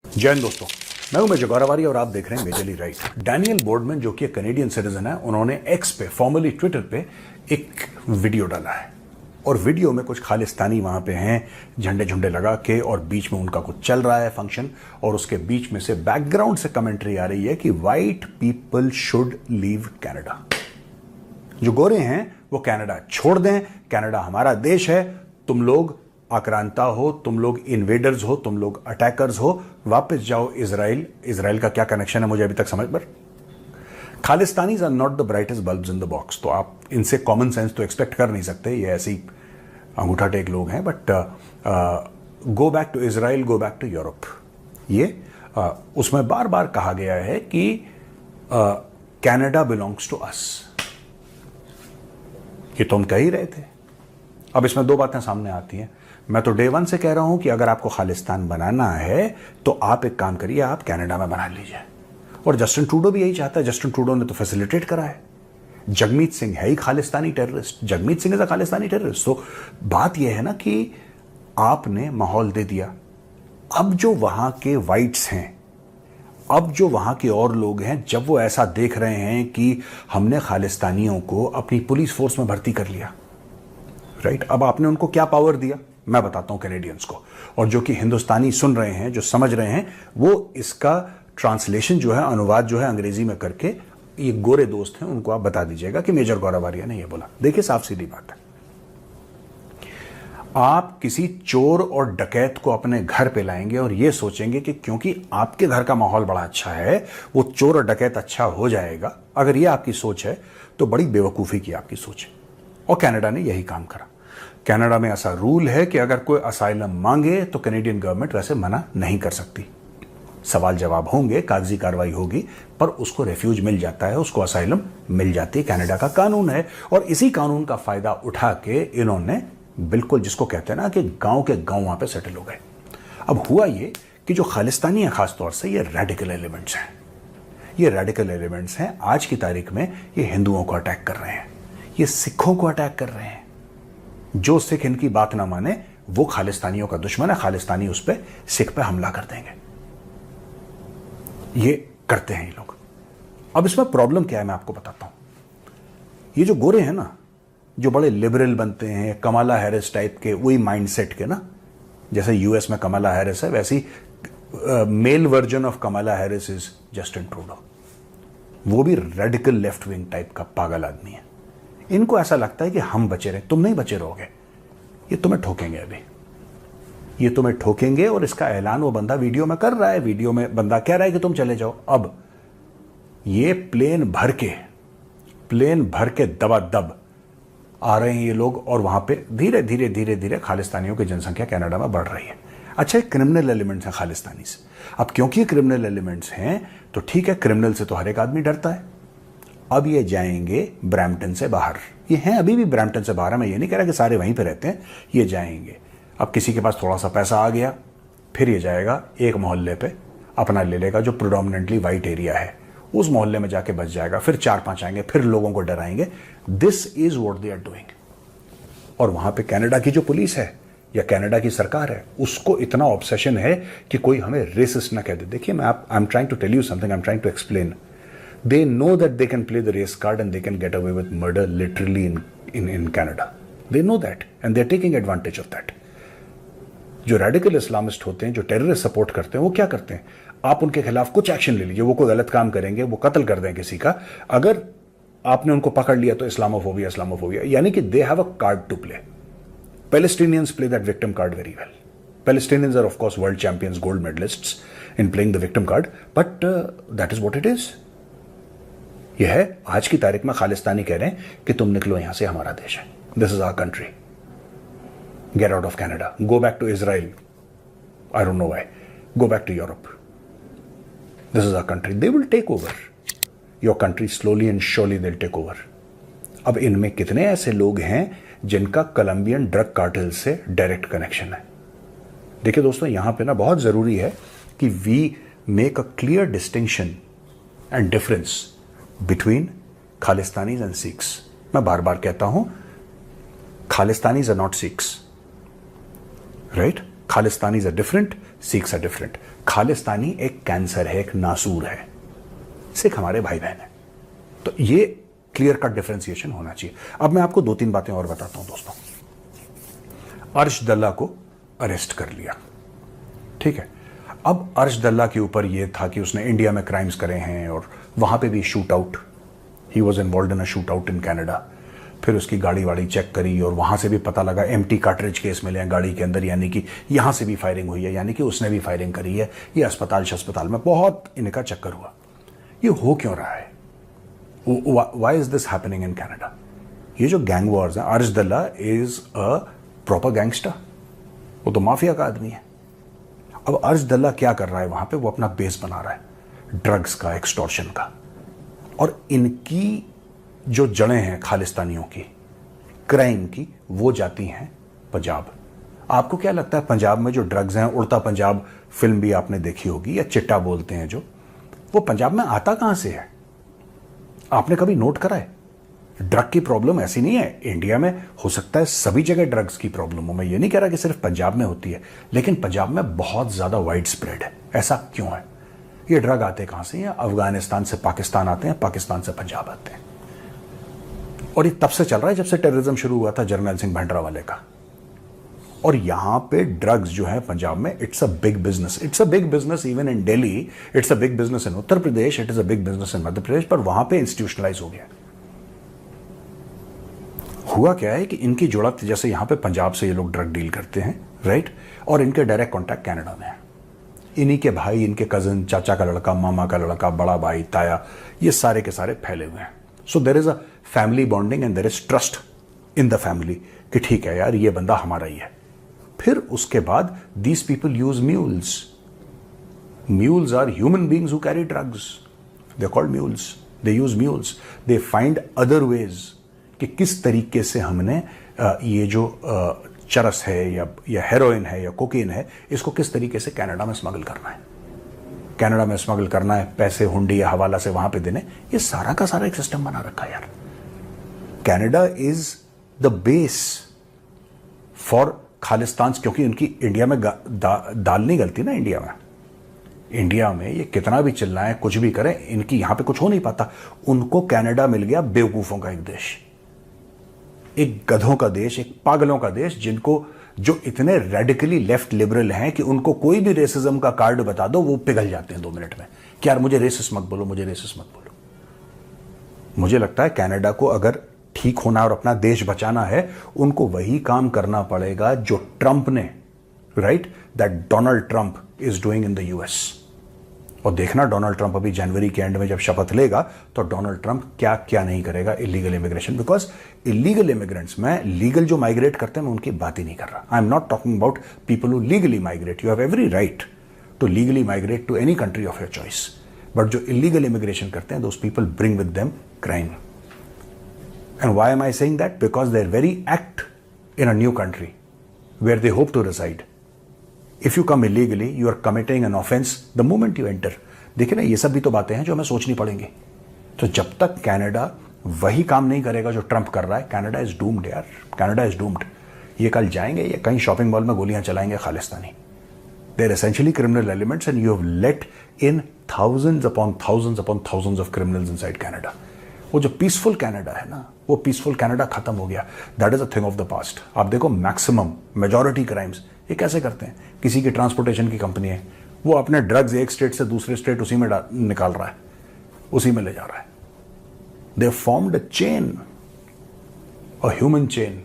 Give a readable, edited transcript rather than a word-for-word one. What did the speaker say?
जय हिंद दोस्तों, मैं हूं मेजर गौरवारी और आप देख रहे हैं मेजरली राइट। डैनियल बोर्डमैन जो कि एक कनेडियन सिटीजन है, उन्होंने एक्स पे फॉर्मली ट्विटर पे एक वीडियो डाला है और वीडियो में कुछ खालिस्तानी वहां पे हैं झंडे झुंडे लगा के और बीच में उनका कुछ चल रहा है फंक्शन और उसके बीच में से बैकग्राउंड से कमेंट्री आ रही है कि white people should leave Canada. जो गोरे हैं वो कनाडा छोड़ दें, कनाडा हमारा देश है, तुम लोग आक्रांता हो, तुम लोग इन्वेडर्स हो, तुम लोग अटैकर्स हो, वापस जाओ इजराइल। इजराइल का क्या कनेक्शन है मुझे अभी तक समझ पर। Khalistanis are not the brightest bulbs in the box, तो आप इनसे कॉमन सेंस तो एक्सपेक्ट कर नहीं सकते, ये ऐसी अंगूठा टेक लोग हैं। But go back to Israel, go back to Europe. ये उसमें बार बार कहा गया है कि कनाडा बिलोंग्स टू अस। ये तो हम कह ही रहे थे। अब इसमें दो बातें सामने आती हैं। मैं तो डे वन से कह रहा हूं कि अगर आपको खालिस्तान बनाना है तो आप एक काम करिए, आप कनाडा में बना लीजिए। और जस्टिन ट्रूडो भी यही चाहता है। जस्टिन ट्रूडो ने तो फैसिलिटेट करा है। जगमीत सिंह है ही Khalistani terrorist. Jagmeet Singh is a Khalistani terrorist. तो बात यह है ना कि आपने माहौल दे दिया। अब जो वहां के वाइट्स हैं, अब जो वहां के और लोग हैं, जब वो ऐसा देख रहे हैं कि हमने खालिस्तानियों को अपनी पुलिस फोर्स में भर्ती कर लिया, राइट, अब आपने उनको क्या पावर दिया मैं बताता हूं कैनेडियंस को। और जो कि हिंदुस्तानी सुन रहे हैं, जो समझ रहे हैं, वो इसका ट्रांसलेशन जो है, अनुवाद जो है अंग्रेजी में करके, ये गोरे दोस्त हैं उनको आप बता दीजिएगा कि मेजर गौरवारिया ने ये बोला। देखिए साफ सीधी बात है, आप किसी चोर और डकैत को अपने घर पे लाएंगे और ये सोचेंगे कि क्योंकि आपके घर का माहौल बड़ा अच्छा है वो चोर और डकैत अच्छा हो जाएगा। अगर ये आपकी सोच है तो बड़ी बेवकूफ़ी की आपकी सोच है। और कनाडा ने यही काम करा। कनाडा में ऐसा रूल है कि अगर कोई असाइलम मांगे तो कैनेडियन गवर्नमेंट वैसे मना नहीं कर सकती। सवाल जवाब होंगे, कागजी कार्रवाई होगी, पर उसको रेफ्यूज मिल जाता है, उसको असाइलम मिल जाती है। कनाडा का कानून है और इसी कानून का फायदा उठा के इन्होंने बिल्कुल, जिसको कहते हैं ना कि गांव के गांव वहां पे सेटल हो गए। अब हुआ ये कि जो खालिस्तानी है खासतौर से, ये रेडिकल एलिमेंट्स हैं। ये रेडिकल एलिमेंट्स हैं, आज की तारीख में ये हिंदुओं को अटैक कर रहे हैं, ये सिखों को अटैक कर रहे हैं। जो सिख इनकी बात ना माने वो खालिस्तानियों का दुश्मन है। खालिस्तानी उस पर सिख पे हमला कर देंगे। ये करते हैं ये लोग। अब इसमें प्रॉब्लम क्या है मैं आपको बताता हूं। ये जो गोरे हैं ना, जो बड़े लिबरल बनते हैं, कमाला हैरिस टाइप के, वही माइंडसेट के ना, जैसे यूएस में कमाला हैरिस है, वैसी male version of Kamala Harris is Justin Trudeau. वो भी रेडिकल लेफ्ट विंग टाइप का पागल आदमी है। इनको ऐसा लगता है कि हम बचे रहे, तुम नहीं बचे रहोगे, ये तुम्हें ठोकेंगे। अभी ये तुम्हें ठोकेंगे और इसका ऐलान वो बंदा वीडियो में कर रहा है। वीडियो में बंदा कह रहा है कि तुम चले जाओ। अब ये प्लेन भर के दबादब आ रहे हैं ये लोग और वहां पे धीरे धीरे धीरे धीरे खालिस्तानियों की जनसंख्या कनाडा में बढ़ रही है। अच्छा, क्रिमिनल एलिमेंट्स हैं खालिस्तानी से। अब क्योंकि क्रिमिनल एलिमेंट्स हैं तो ठीक है, क्रिमिनल से तो हर एक आदमी डरता है। अब ये जाएंगे ब्रैम्पटन से बाहर। ये हैं अभी भी ब्रैम्पटन से बाहर है, मैं ये नहीं कह रहा कि सारे वहीं पे रहते हैं। ये जाएंगे, अब किसी के पास थोड़ा सा पैसा आ गया, फिर ये जाएगा एक मोहल्ले पे अपना ले लेगा जो प्रोडोमिनेंटली वाइट एरिया है, उस मोहल्ले में जाके बच जाएगा। फिर 4-5 आएंगे, फिर लोगों को डराएंगे। This is what they are doing. और वहां पे कनाडा की जो पुलिस है या कनाडा की सरकार है, उसको इतना ऑब्सेशन है कि कोई हमें रेसिस्ट ना कह दे। देखिए, I am trying to tell you something, I am trying to explain. They know that they can play the race card and they can get away with murder literally in Canada. They know that and they're taking advantage of that. जो radical Islamist होते हैं, जो terrorist support करते हैं, वो क्या करते हैं, आप उनके खिलाफ कुछ एक्शन ले लीजिए, वो कोई गलत काम करेंगे, वो कत्ल कर दें किसी का, अगर आपने उनको पकड़ लिया तो इस्लामोफोबिया, यानी कि they have a card to play. Palestinians play that victim card very well. Palestinians are of course world champions, gold medalists in playing the victim card, but that is what it is. यह है आज की तारीख में खालिस्तानी कह रहे हैं कि तुम निकलो यहां से, हमारा देश है, this is our country, get out of Canada, go back to Israel, I don't know why, go back to Europe, this is our country, they will take over your country slowly and surely, they will take over. अब इनमें कितने ऐसे लोग हैं जिनका Colombian drug cartel से direct connection है। देखिए दोस्तों, यहां पे ना बहुत जरूरी है कि we make a clear distinction and difference between Khalistanis and Sikhs. मैं बार बार कहता हूं, Khalistanis are not Sikhs, right? Khalistanis are different, Sikhs are different. Khalistani एक कैंसर है, एक नासूर है, सिख हमारे भाई बहन है। तो ये क्लियर कट डिफरेंशिएशन होना चाहिए। अब मैं आपको 2-3 बातें और बताता हूं दोस्तों। अर्श दल्ला को अरेस्ट कर लिया, ठीक है। अब अर्श दल्ला के ऊपर यह था कि उसने इंडिया में क्राइम्स करे हैं और वहां पे भी shoot out, he was involve in a shoot out in Canada. फिर उसकी गाड़ी वाड़ी चेक करी और वहां से भी पता लगा एम्प्टी कार्ट्रिज केस मिले हैं गाड़ी के अंदर, यानी कि यहां से भी फायरिंग हुई है, यानी कि उसने भी फायरिंग करी है। ये अस्पताल में बहुत इनका चक्कर हुआ। ये हो क्यों रहा है? Why is this happening in Canada? ये जो गैंग वॉर्स हैं, अर्श दल्ला इज अ प्रॉपर गैंगस्टर, वो तो माफिया का आदमी है। अब अर्श दल्ला क्या कर रहा है वहां पे? वो अपना बेस बना रहा है ड्रग्स का, एक्सटॉर्शन का। और इनकी जो जड़ें हैं खालिस्तानियों की, क्राइम की, वो जाती हैं पंजाब। आपको क्या लगता है पंजाब में जो ड्रग्स हैं, उड़ता पंजाब फिल्म भी आपने देखी होगी, या चिट्टा बोलते हैं जो, वो पंजाब में आता कहां से है? आपने कभी नोट करा है? ड्रग की प्रॉब्लम ऐसी नहीं है इंडिया में, हो सकता है सभी जगह ड्रग्स की प्रॉब्लम हो, मैं ये नहीं कह रहा कि सिर्फ पंजाब में होती है, लेकिन पंजाब में बहुत ज्यादा वाइड स्प्रेड है। ऐसा क्यों है? ये ड्रग आते कहां से हैं? अफगानिस्तान से पाकिस्तान आते हैं, पाकिस्तान से पंजाब आते हैं। और ये तब से चल रहा है जब से टेररिज्म शुरू हुआ था जर्नैल सिंह भंडरावाले का। और यहां पे ड्रग्स जो है पंजाब में, it's a big business. It's a big business even in Delhi, it's a big business in Uttar Pradesh, it is a big business in Madhya Pradesh, पर वहां पे इंस्टीट्यूशनलाइज हो गया। हुआ क्या है कि इनकी जुड़त, जैसे यहां पे पंजाब से ये लोग ड्रग डील करते हैं, राइट, और इनके डायरेक्ट कॉन्टैक्ट कनाडा में है। इन्हीं के भाई, इनके कजन, चाचा का लड़का, मामा का लड़का, बड़ा भाई, ताया, ये सारे के सारे फैले हुए हैं। So there is a family bonding and there is trust in the family कि ठीक है यार, ये बंदा हमारा ही है। फिर उसके बाद these people use mules. Mules are human beings who carry drugs, they are called mules. They use mules, they find other ways कि किस तरीके से हमने ये जो चरस है या हेरोइन है या कोकीन है, इसको किस तरीके से कनाडा में स्मगल करना है, कनाडा में स्मगल करना है, पैसे हुंडी या हवाला से वहां पे देने, ये सारा का सारा एक सिस्टम बना रखा है यार। Canada is the base for Khalistan, क्योंकि उनकी इंडिया में दाल नहीं गलती ना। इंडिया में ये कितना भी चिल्लाएं, कुछ भी करें, इनकी यहां पे कुछ हो नहीं पाता। उनको कनाडा मिल गया बेवकूफों का एक देश, एक गधों का देश, एक पागलों का देश, जिनको, जो इतने रेडिकली लेफ्ट लिबरल हैं कि उनको कोई भी रेसिज्म का कार्ड बता दो, वो पिघल जाते हैं 2 मिनट में कि यार मुझे रेसिस्ट मत बोलो, मुझे रेसिस्ट मत बोलो। मुझे लगता है कनाडा को अगर ठीक होना और अपना देश बचाना है, उनको वही काम करना पड़ेगा जो ट्रंप ने, right, that Donald Trump is doing in the US. और देखना डोनाल्ड ट्रंप अभी जनवरी के एंड में जब शपथ लेगा, तो डोनाल्ड ट्रंप क्या क्या नहीं करेगा illegal immigration. Because illegal immigrants, मैं लीगल जो माइग्रेट करते हैं मैं उनकी बात ही नहीं कर रहा। I am not talking about people who legally migrate. You have every right to legally migrate to any country of your choice, but जो इलीगल इमिग्रेशन करते हैं, those people bring with them crime. And why am I saying that? Because their very act in a new country where they hope to reside, if you come illegally, you are committing an offense the moment you enter. देखिए ना, ये सब भी तो बातें हैं जो हमें सोचनी पड़ेंगी। तो जब तक कनाडा वही काम नहीं करेगा जो ट्रंप कर रहा है, कनाडा इज डूम्ड यार, कनाडा इज डूम्ड। ये कल जाएंगे, ये कहीं शॉपिंग मॉल में गोलियां चलाएंगे Khalistani. They're essentially criminal elements and you have let in thousands upon thousands of criminals inside Canada. वो जो पीसफुल कनाडा है ना, वो पीसफुल कनाडा खत्म हो गया। That is a thing of the past. आप देखो मैक्सिमम मेजॉरिटी क्राइम्स ये कैसे करते हैं? किसी की ट्रांसपोर्टेशन की कंपनी है, वो अपने ड्रग्स एक स्टेट से दूसरे स्टेट उसी में निकाल रहा है, उसी में ले जा रहा है। दे formed a chain, a human chain.